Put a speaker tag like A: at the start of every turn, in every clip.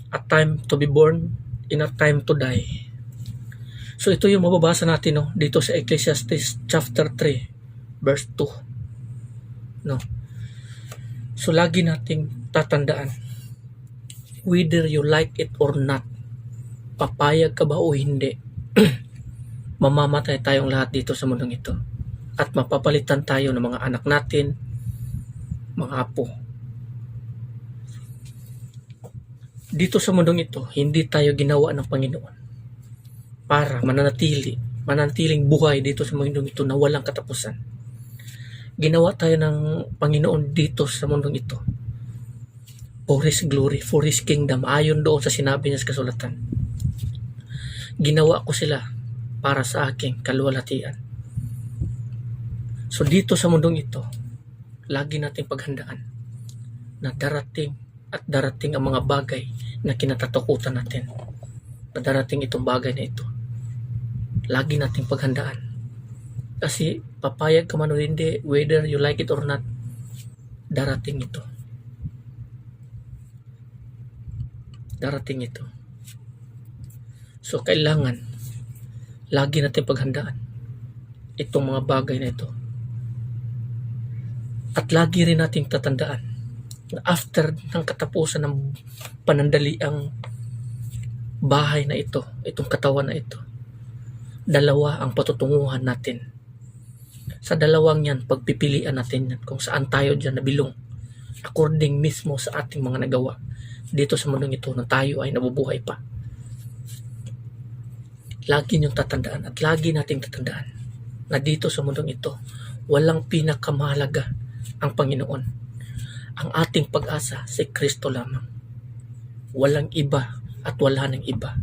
A: A time to be born, in a time to die. So ito yung mababasa natin, no, dito sa Ecclesiastes chapter 3 verse 2, no. So lagi nating tatandaan, whether you like it or not, papayag ka ba o hindi, mamamatay tayong lahat dito sa mundong ito. At mapapalitan tayo ng mga anak natin, mga apo. Dito sa mundong ito, hindi tayo ginawa ng Panginoon para mananatiling buhay dito sa mundong ito na walang katapusan. Ginawa tayo ng Panginoon dito sa mundong ito for His glory, for His kingdom, ayon doon sa sinabi niya sa kasulatan. Ginawa ko sila para sa aking kaluwalhatian. So dito sa mundong ito, lagi nating paghandaan na darating ang mga bagay na kinatatakutan natin. Na darating itong bagay na ito. Lagi nating paghandaan. Kasi papayag ka man o hindi, whether you like it or not, darating ito. Darating ito. So kailangan lagi natin paghandaan itong mga bagay na ito. At lagi rin nating tatandaan na after ng katapusan ng panandaliang bahay na ito, itong katawan na ito, dalawa ang patutunguhan natin. Sa dalawang yan, pagpipilian natin yan kung saan tayo dyan nabilong according mismo sa ating mga nagawa dito sa mundong ito na tayo ay nabubuhay pa. Lagi niyong tatandaan at lagi nating tatandaan na dito sa mundong ito, walang pinakamahalaga ang Panginoon. Ang ating pag-asa si Kristo lamang. Walang iba at wala nang iba.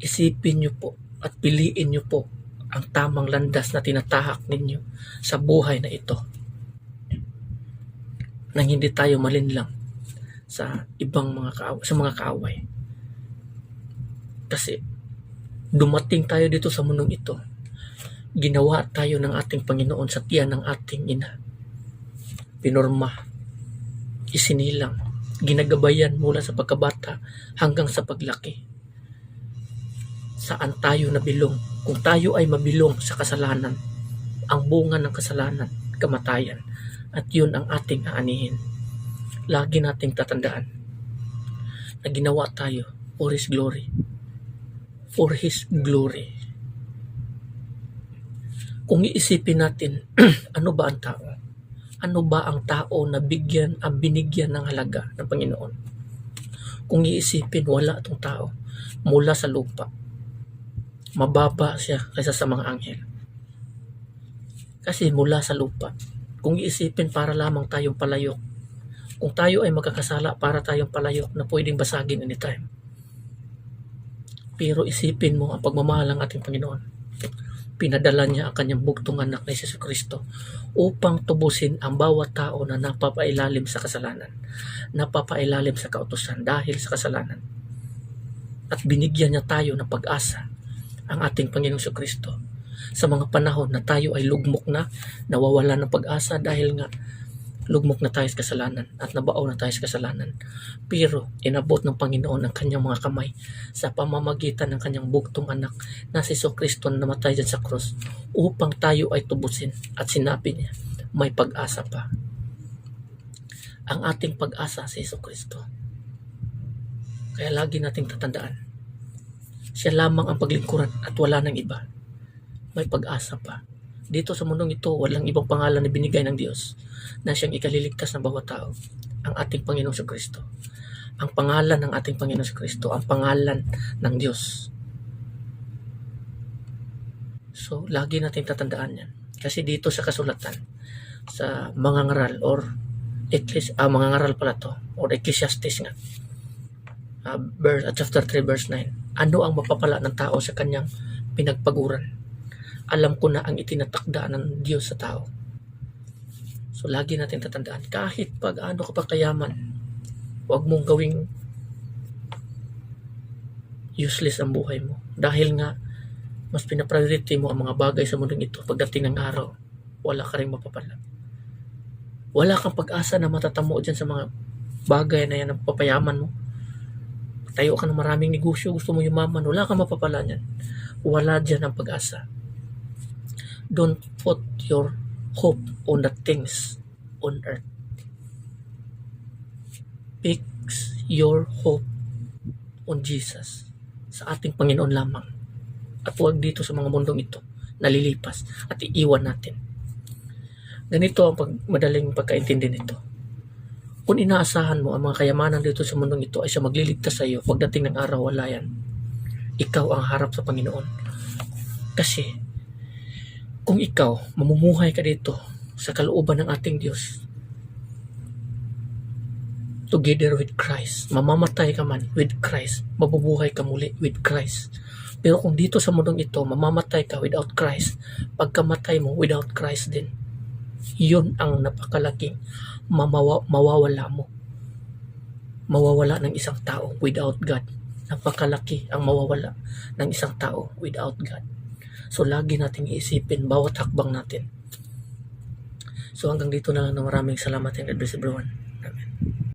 A: Isipin niyo po at piliin niyo po ang tamang landas na tinatahak ninyo sa buhay na ito. Nang hindi tayo malinlang sa ibang mga kaaway. Kasi dumating tayo dito sa mundong ito, ginawa tayo ng ating Panginoon sa tiyan ng ating ina. Pinorma, isinilang, ginagabayan mula sa pagkabata hanggang sa paglaki. Saan tayo nabilong? Kung tayo ay mabilong sa kasalanan, ang bunga ng kasalanan, kamatayan, at yun ang ating aanihin. Lagi nating tatandaan na ginawa tayo for His glory. For His glory. Kung iisipin natin, ano ba ang tao? Ano ba ang tao na binigyan ng halaga ng Panginoon? Kung iisipin, wala itong tao mula sa lupa. Mababa siya kaysa sa mga anghel. Kasi mula sa lupa. Kung iisipin, para lamang tayong palayok. Kung tayo ay magkakasala, para tayong palayok na pwedeng basagin anytime. Pero isipin mo ang pagmamahal ng ating Panginoon. Pinadala niya ang kanyang bugtong anak na Hesus Kristo upang tubusin ang bawat tao na napapailalim sa kasalanan, napapailalim sa kautusan dahil sa kasalanan. At binigyan niya tayo ng pag-asa, ang ating Panginoong Hesus Kristo, sa mga panahon na tayo ay lugmok na, nawawala ng pag-asa dahil nga lugmok na tayo sa kasalanan at nabaon na tayo sa kasalanan. Pero inabot ng Panginoon ang kanyang mga kamay sa pamamagitan ng kanyang bugtong anak na si Hesus Kristo na namatay dyan sa krus upang tayo ay tubusin. At sinabi niya, may pag-asa pa. Ang ating pag-asa si Hesus Kristo. Kaya lagi nating tatandaan, siya lamang ang paglingkuran at wala nang iba. May pag-asa pa. Dito sa mundong ito, walang ibang pangalan na binigay ng Diyos na siyang ikaliligtas ng bawat tao. Ang ating Panginoong Hesus Kristo. Ang pangalan ng ating Panginoong Hesus Kristo, ang pangalan ng Diyos. So, lagi natin tatandaan yan. Kasi dito sa kasulatan, sa mga ngaral or mga ngaral pala to, or Ecclesiastes nga, chapter 3 verse 9. Ano ang mapapala ng tao sa kanyang pinagpaguran? Alam ko na ang itinatakda ng Diyos sa tao. So lagi natin tatandaan, kahit pag ano ka pa kayaman, huwag mong gawing useless ang buhay mo. Dahil nga, mas pinapriority mo ang mga bagay sa mundong ito. Pagdating ng araw, wala ka rin mapapala. Wala kang pag-asa na matatamo dyan sa mga bagay na yan ang papayaman mo. Tayo ka ng maraming negosyo, gusto mo yumaman, wala kang mapapala niyan. Wala dyan ang pag-asa. Don't put your hope on the things on earth. Fix your hope on Jesus, sa ating Panginoon lamang. At huwag dito sa mga mundong ito, nalilipas at iiwan natin. Ganito ang madaling pagkaintindi nito. Kung inaasahan mo ang mga kayamanan dito sa mundong ito ay siya magliligtas sa iyo, pagdating ng araw, wala yan. Ikaw ang harap sa Panginoon. Kasi, kung ikaw, mamumuhay ka dito sa kalooban ng ating Diyos, together with Christ, mamamatay ka man with Christ, mabubuhay ka muli with Christ. Pero kung dito sa mundong ito, mamamatay ka without Christ, pagkamatay mo without Christ din, yun ang napakalaking mawawala mo. Mawawala ng isang tao without God. Napakalaki ang mawawala ng isang tao without God. So lagi nating iisipin bawat hakbang natin. So hanggang dito na lang, na maraming salamat and God bless everyone.